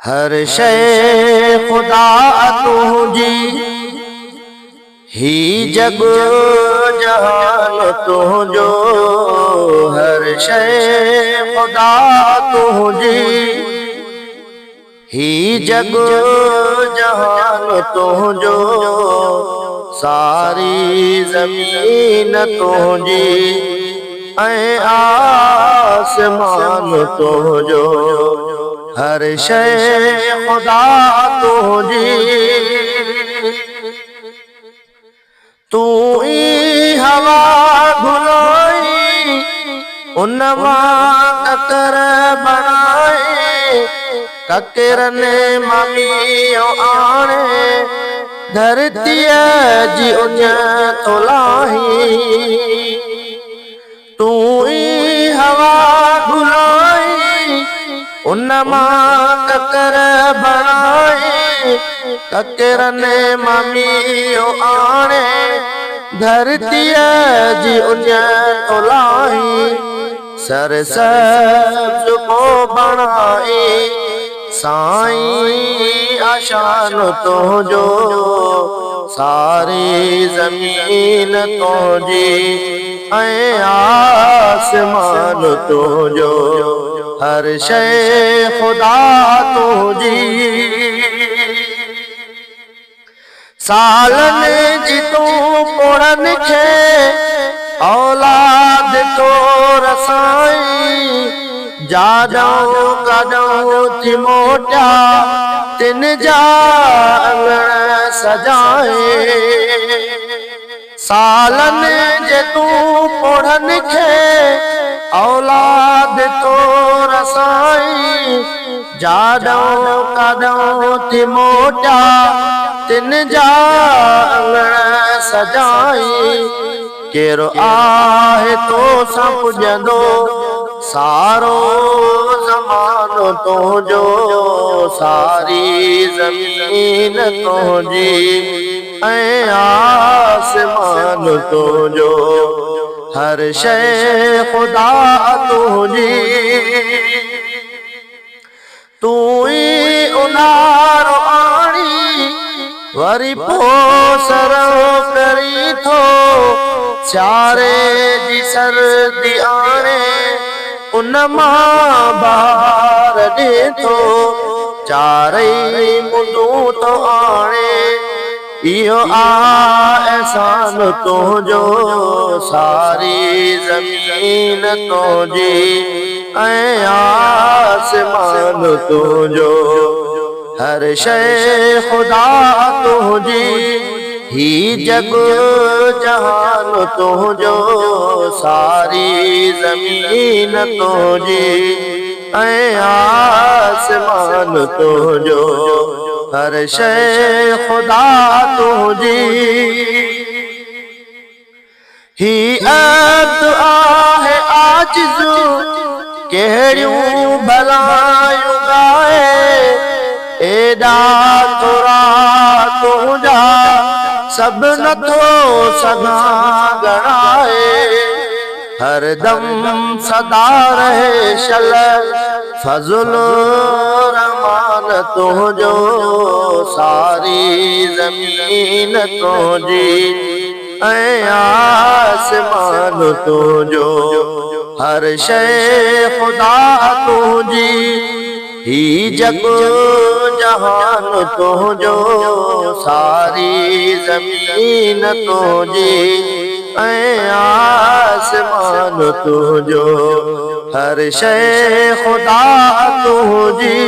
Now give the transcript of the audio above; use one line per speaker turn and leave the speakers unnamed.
हर शै खुदा तुझी ही जग जहान तुझो। हर शै खुदा तुझी ही जग जहान तुझो। सारी ज़मीन तुझी ऐं आसमान तुझो। हर शै खुदा तुझी तू ही हवा घुलाई उन मां ककर बनाए। ककर ने ममीओ आणे धरतीअ जी उन तोलाई। तू ही हवा घुलाई उन मां ककर बनाए। ककर ने ममीओ आणे धरतीअ जी उन तोलाई। सरसब्ज़ को बणाए साईं आशान तुझो। सारी ज़मीन तुझी ऐं आसमान तुझो। हर शै खुदा तुझी सालनि जी तूं कुड़नि खे औलाद तो रसाई। जाॾों काॾों थी मोटिया तिन जा अंगण सजाए। सालनि जे तूं कुड़नि खे औलाद तो रसाई। जाॾों काॾों थी मोटिया तिन जा अंगण सजाई। केरो आहे तो सां पुॼंदो सारो ज़मानो तुझो। सारी ज़मीन तुझी ऐं आसमान तुझो। हर शै खुदा तुझी तू ही उनारो आणी वरी पोसरो करी थो। सियारे जी सर्दी आणे उन मां बहार ॾे थो। चारई मुंदूं तो आणे इहो एहसान तुझो। सारी ज़मीन तुझी ऐं आसमान तुझो। हर शै खुदा तुझी ही जग जहान तुझो। सारी ज़मीन तुझी ऐं आसमान तुझो। हर शै खुदा तुझी ही अब्द आहे आजिज़ कहिड़ियूं भलायूं गाए। एॾा थोरा तुंहिंजा सब नथो सघां ॻणाए। हरदम सदा रहे शल फज़ल रहमान तुझो। सारी ज़मीन तुझी ऐं आसमान तुझो। हर शै खुदा तुझी ही जग जहान तुझो। सारी ज़मीन तुझी ऐं आसमान तुझो। हर शै खुदा तुझी।